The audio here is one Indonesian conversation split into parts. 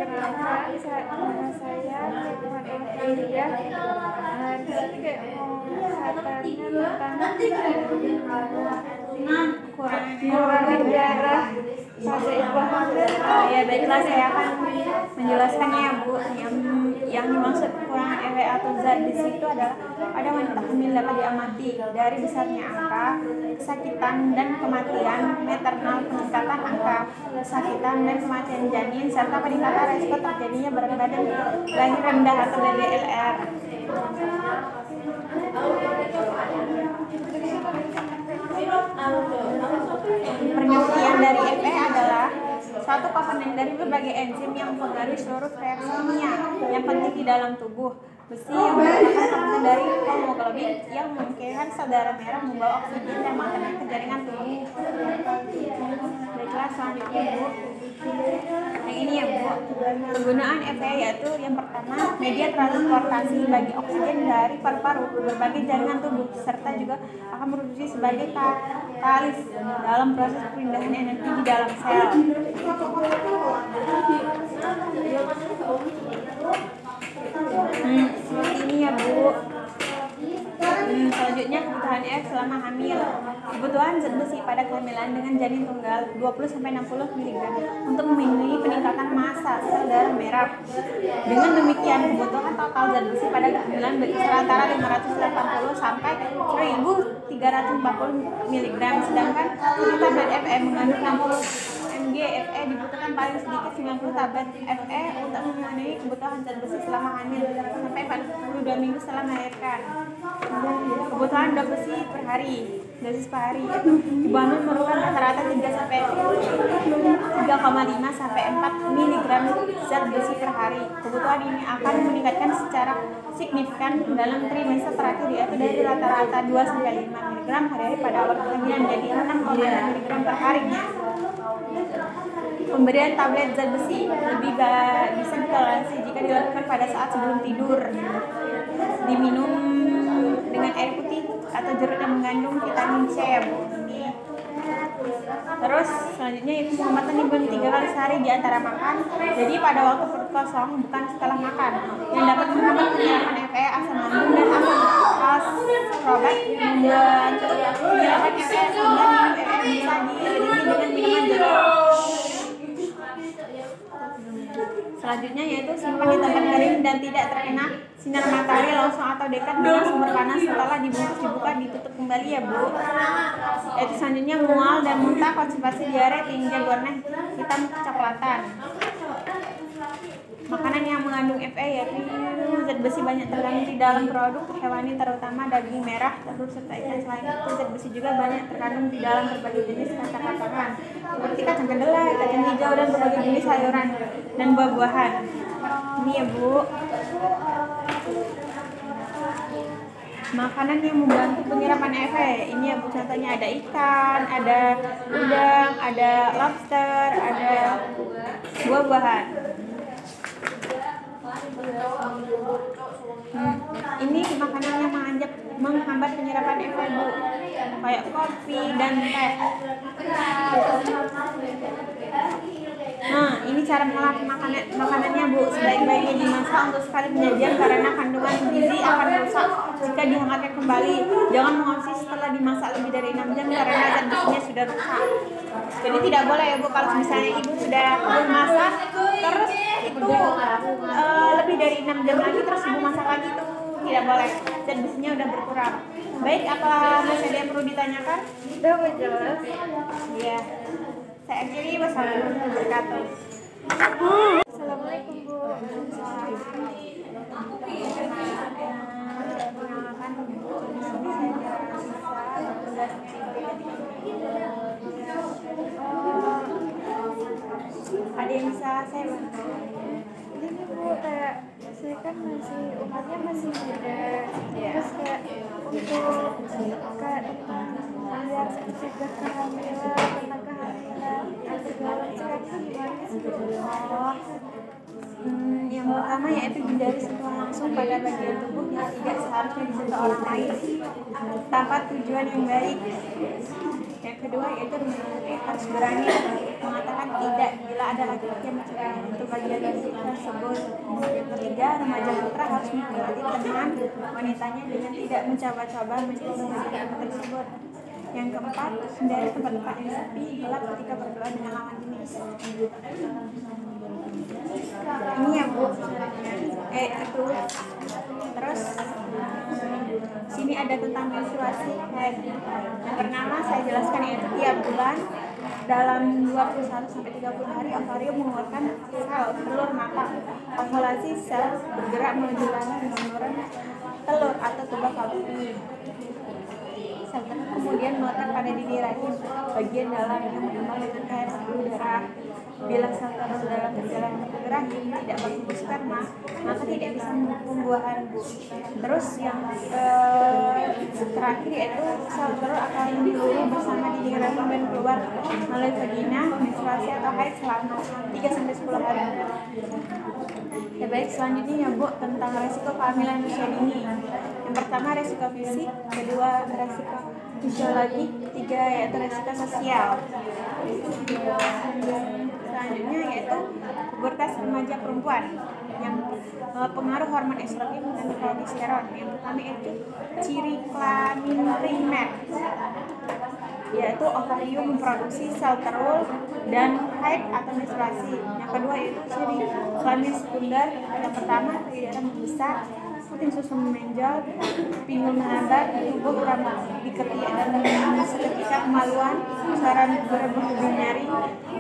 perkenalkan, nama saya Tuhan Elia. Di sini kayak mau tentang kekurangan darah pada ibu hamil. Ya baiklah, saya akan menjelaskannya ya Bu. Yang dimaksud kekurangan EW atau zat besi itu adalah pada wanita hamil dapat diamati dari besarnya angka kesakitan dan kematian maternal, peningkatan angka kesakitan dan kematian janin, serta peningkatan resiko terjadinya berat badan lahir rendah atau BBLR. Penelitian dari EPE adalah suatu komponen dari berbagai enzim yang mempengaruhi seluruh reaksi kimia yang penting di dalam tubuh. Besi yang merupakan komponen dari hemoglobin yang memungkinkan sel darah merah membawa oksigen dan makanan ke jaringan tubuh. Baiklah, selanjutnya Bu. Yang ini ya Bu. Penggunaan EPE yaitu yang pertama media transportasi bagi oksigen dari paru-paru ke berbagai jaringan tubuh, serta juga akan berfungsi sebagai katalis dalam proses perpindahan energi di dalam sel. Seperti ini ya Bu. Selanjutnya kebutuhan F selama hamil. Kebutuhan zat besi pada kehamilan dengan janin tunggal 20-60 mg untuk melindungi peningkatan massa sel darah merah. Dengan demikian, kebutuhan total zat besi pada kehamilan berkisar antara 580 sampai 1.340 mg, sedangkan satu tablet Fe mengandung 60 mg Fe dibutuhkan paling sedikit 90 tablet Fe untuk memenuhi kebutuhan zat besi selama hamil sampai 42 minggu setelah melahirkan. Kebutuhan dose besi per hari. Dosis per hari ibu hamil memerlukan rata-rata 3,5 sampai 4 mg zat besi per hari. Kebutuhan ini akan meningkatkan secara signifikan dalam trimester terakhir, yaitu dari rata-rata 2 sampai 5 mg hari pada awal kehamilan jadi 6,6 mg per hari. Pemberian tablet zat besi lebih bisa ditoleransi jika dilakukan pada saat sebelum tidur. Diminum dengan air putih atau jeruk yang mengandung vitamin C ya Bu. Ini. Terus selanjutnya itu penghematan dibuang 3 kali sehari di antara makan. Jadi pada waktu perut kosong, bukan setelah makan. Yang dapat menghambat penyerapan Fe, asam lambung dan ascorbat membantu penyerapan Fe sehingga minum Fe bisa diiringi dengan minuman jeruk. Selanjutnya yaitu simpan di tempat kering dan tidak terkena sinar matahari langsung atau dekat dengan sumber panas. Setelah dibungkus dibuka ditutup kembali ya Bu. Yaitu selanjutnya mual dan muntah, konstipasi, diare, tinggi warna hitam kecoklatan. Makanan yang mengandung Fe yaitu zat besi banyak terkandung di dalam produk hewani terutama daging merah, telur serta ikan. Selain itu zat besi juga banyak terkandung di dalam berbagai jenis kacang-kacangan seperti kacang kedelai, kacang hijau dan berbagai jenis sayuran dan buah-buahan. Ini ya Bu. Makanan yang membantu penyerapan Fe ini ya Bu, contohnya ada ikan, ada udang, ada lobster, ada buah-buahan. Ini makanan yang menghambat penyerapan Fe Bu, kayak kopi dan teh. Nah, ini cara mengolah makanannya Bu. Sebaik-baiknya dimasak untuk sekali penyajian karena kandungan gizi akan rusak jika dihangatkan kembali. Jangan mengonsumsi setelah dimasak lebih dari 6 jam karena zat besinya sudah rusak. Jadi tidak boleh ya Bu, kalau misalnya ibu sudah masak terus itu lebih dari 6 jam lagi terus ibu masak lagi, itu tidak boleh, zat besinya udah berkurang. Baik, apa masih ada yang perlu ditanyakan? Udah jelas. Iya. Saya akhiri, wassalamualaikum warahmatullahi wabarakatuh. Assalamualaikum Bu. Ada yang bisa saya bantu? Ini Bu, kayak saya kan masih umurnya masih muda. Terus kayak untuk kayak biar mencegah kehamilan, tentang kehamilan, segala sekarang itu gimana sih Bu? Yang pertama yaitu hindari sentuhan langsung pada bagian tubuh yang tidak seharusnya disentuh orang lain tanpa tujuan yang baik. Yang kedua yaitu harus berani mengatakan tidak bila ada laki-laki yang mencurigai untuk bagian tersebut. Yang ketiga, remaja putra harus menghormati teman wanitanya dengan tidak mencoba-coba menjadi tersebut. Yang keempat, hindari tempat-tempat yang sepi, gelap ketika berdoa dengan lawan jenis. Ini ya Bu, itu. Terus sini ada tentang menstruasi. Yang pertama saya jelaskan yaitu tiap bulan dalam 21 sampai 30 hari ovarium mengeluarkan sel telur matang. Ovulasi sel bergerak menuju lana dan saluran telur atau tuba fallopi. Sel telur kemudian melekat pada dinding rahim bagian dalam yang berkembang dengan air pembuluh darah. Bila sel telur dalam perjalanan ke rahim tidak berkumpul sperma, maka tidak bisa membuahkan. Terus yang terakhir yaitu sel telur akan melulu bersama dinding rahim dan keluar melalui vagina, menstruasi atau haid selama 3-10 hari. Ya baik, selanjutnya ya Bu, tentang resiko kehamilan usia dini. Yang pertama resiko fisik, kedua resiko fisiologi, ketiga yaitu resiko sosial. Selanjutnya yaitu pubertas remaja perempuan yang pengaruh hormon estrogen dan progesteron. Yang pertama itu ciri kelamin primer, yaitu ovarium memproduksi sel telur dan haid atau menstruasi. Yang kedua yaitu ciri kelamin sekunder. Yang pertama kelihatan membesar, puting susu menonjol, pinggul melambat, tubuh kurang diketiak dan seketika kemaluan, suara berlebihan nyari,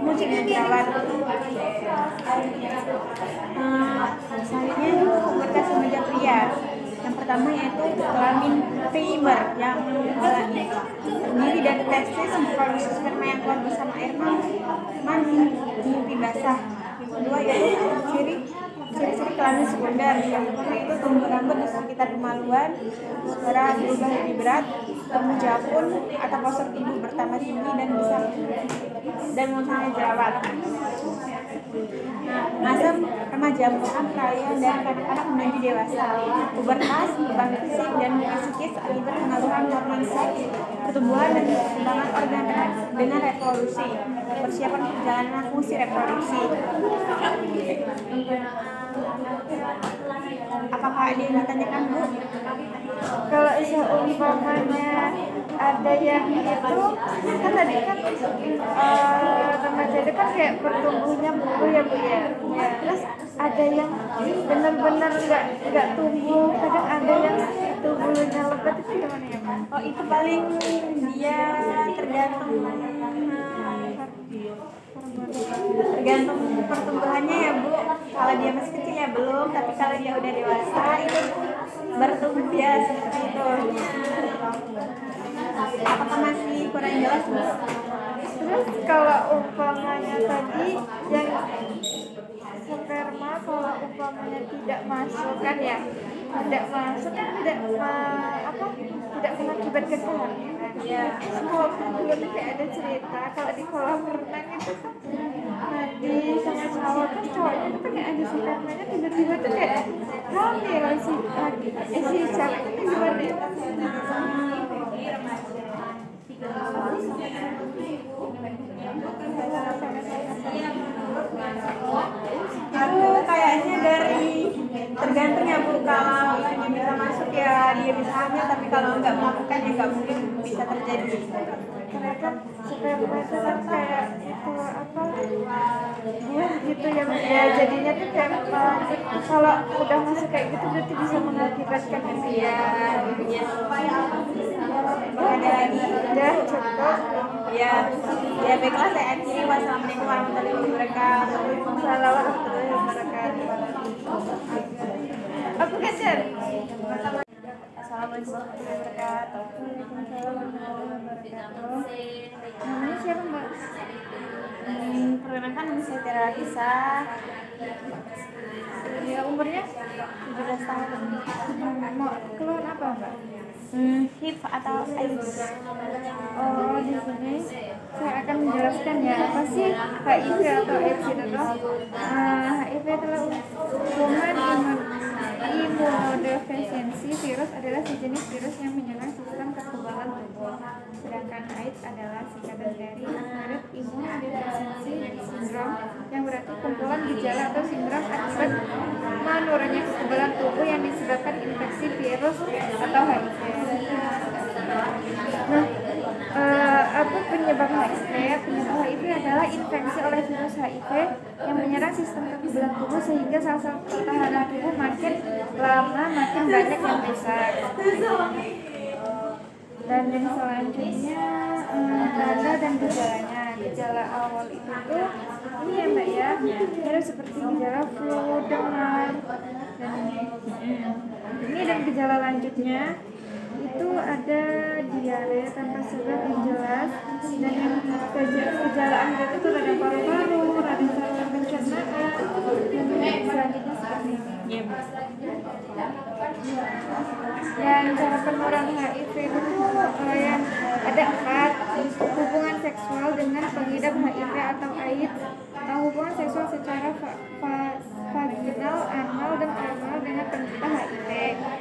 munculnya jerawat. Selanjutnya pubertas remaja pria. Yang pertama yaitu kelamin primer yang terdiri dari testis memproduksi sperma yang keluar bersama air mani, mimpi basah. Yang kedua yaitu ciri-ciri kelamin sekunder. Yang pertama itu tumbuh rambut di sekitar kemaluan, suara berubah lebih berat, menjapun atau postur tubuh bertambah tinggi dan besar dan munculnya jerawat. Masa remaja merupakan peralihan dari kanak-kanak menuju dewasa. Pubertas, beban fisik dan psikis akibat pengaruhan hormon seks, pertumbuhan dan perkembangan organ dengan reproduksi, persiapan perjalanan fungsi reproduksi. Apakah ada yang ditanyakan Bu? Kalau umpamanya ada yang itu kan tadi kan remaja itu kan kayak bertumbuhnya bulu ya Bu ya. Terus ada yang benar-benar nggak tumbuh, kadang ada yang itu bulunya lebat, itu gimana ya Bu? Oh itu paling dia tergantung pertumbuhannya ya Bu. Kalau dia masih kecil ya belum, tapi kalau dia udah dewasa itu bertumbuh ya seperti itu. Apakah masih kurang jelas Bu? Terus kalau umpamanya tadi yang sperma kalau umpamanya tidak masuk kan ya, tidak masuk kan tidak mengakibatkan kehamilan. Ya. Kalau dulu tuh kayak ada cerita kalau di kolam renang itu kan mandi sama cowok kan, cowoknya tuh kayak ada spermanya tiba-tiba tuh kayak hamil si cewek itu gimana ya? Itu kayaknya dari tergantung ya Bu. Kalau itunya bisa masuk ya dia bisa hamil, tapi kalau nggak melakukan ya nggak mungkin bisa terjadi. Karena kan sperma itu kan kayak itu buah gitu ya, jadinya tuh kayak kalau udah masuk kayak gitu berarti bisa mengakibatkan Ya, ada lagi. udah cukup. Ya, ya baiklah saya akhiri. Wassalamualaikum warahmatullahi wabarakatuh. Waalaikumsalam warahmatullahi wabarakatuh. Aku kejar. Assalamualaikum warahmatullahi wabarakatuh. Waalaikumsalam warahmatullahi wabarakatuh. Namanya siapa Mbak? Perkenalkan nama saya Tiara Risa, Ya, umurnya 17 tahun. mau keluar apa Mbak? HIV atau AIDS. Oh, di sini saya akan menjelaskan ya apa sih HIV atau AIDS itu tuh. HIV adalah human immunodeficiency virus, adalah sejenis virus yang menyerang sistem kekebalan tubuh. Sedangkan AIDS adalah singkatan dari inherited immunodeficiency disease sindrom, yang berarti kumpulan gejala atau sindrom akibat menurunnya kekebalan tubuh yang disebabkan infeksi virus atau HIV. Nah, apa penyebab HIV? Penyebab HIV adalah infeksi oleh virus HIV yang menyerang sistem kekebalan tubuh sehingga sel-sel pertahanan tubuh makin lama makin banyak yang rusak. Dan yang selanjutnya tanda dan gejalanya. Gejala awal itu tuh ini ya mbak ya, mirip seperti gejala flu, demam, dan ini. Dan gejala lanjutnya itu ada diare tanpa sebab yang jelas, dan yang gejala akhir itu tuh radang paru-paru, radang saluran pencernaan, dan selanjutnya seperti ini. Dan cara penularan HIV itu yang ada 4: hubungan seksual dengan pengidap HIV atau AIDS, hubungan seksual secara vaginal, anal, dan oral dengan penderita HIV.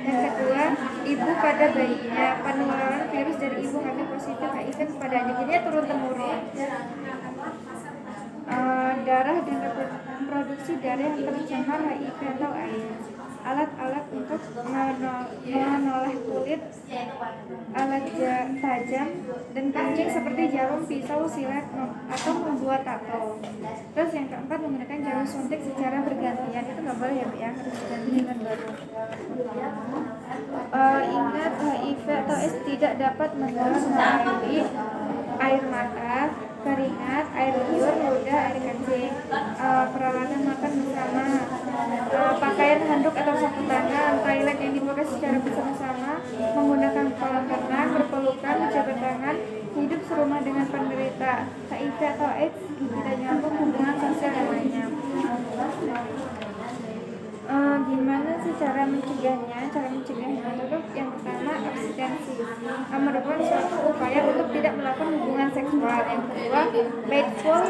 Yang kedua, ibu pada bayinya, penularan virus dari ibu hamil positif HIV kepadanya, jadinya turun temurun. Darah dan reproduksi darah yang tercemar HIV atau AIDS, alat-alat untuk menoleh kulit, alat tajam dan kencing seperti jarum, pisau, silet, atau membuat tato. Terus yang keempat, menggunakan jarum suntik secara bergantian, itu nggak boleh ya, harus diganti dengan baru. Ingat, HIV atau AIDS tidak dapat menular melalui air mata, keringat, air liur, ludah, air kencing, peralatan makan bersama, pakaian handuk atau sapu tangan, toilet yang dipakai secara bersama-sama, menggunakan kolam renang, berpelukan, berjabat tangan, hidup serumah dengan penderita HIV atau AIDS, tidak nyambung hubungan sosial yang lainnya. Gimana sih cara mencegahnya? Cara mencegahnya itu yang pertama, abstinensi, merupakan suatu upaya untuk tidak melakukan hubungan seksual. Yang kedua, faithful,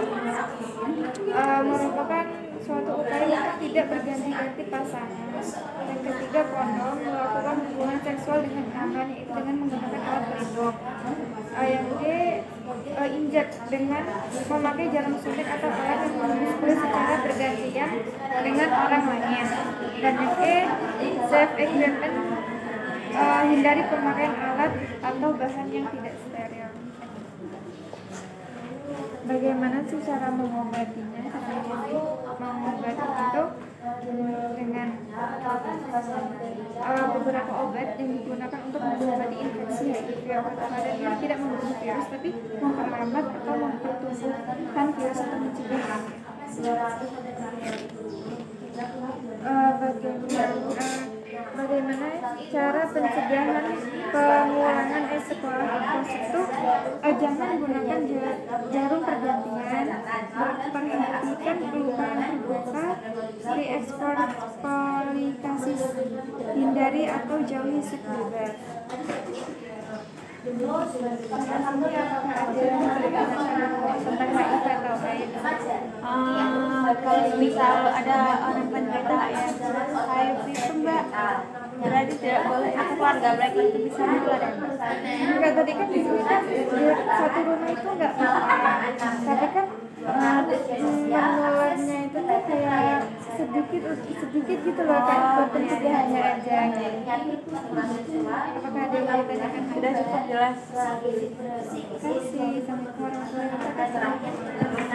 merupakan suatu upaya untuk tidak berganti-ganti pasangan. Yang ketiga, kondom, melakukan hubungan seksual dengan aman, yaitu dengan menggunakan alat pelindung. Yang D, injek, dengan memakai jarum suntik atau alat yang membungkus kulit secara bergantian dengan orang lain. Dan yang E, safe equipment, hindari pemakaian alat atau bahan yang tidak steril. Bagaimana sih cara mengobatinya? Cara mengobati itu dengan beberapa obat yang digunakan untuk mengobati infeksi HIV. Obat ini tidak membunuh virus, tapi memperlambat atau mempertumbuhkan virus atau mencegahnya. Bagaimana cara pencegahan pengulangan sekolah itu? Jangan gunakan jarum pergantian, perhatikan pelukan terbuka, diekspor polikasis, hindari atau jauhi seks bebas. Ini apakah ada yang tentang HIV atau AIDS? Kalau misal ada orang penderita HIV itu mbak, berarti tidak boleh itu keluarga mereka itu bisa menular ya? Enggak, tadi kan di sini kan satu rumah itu enggak apa-apa, tapi kan menularnya itu kan kayak sedikit gitu loh, kan buat pencegahannya aja. Apakah ada yang ditanyakan? Sudah cukup jelas. Terima kasih. Assalamualaikum warahmatullahi wabarakatuh.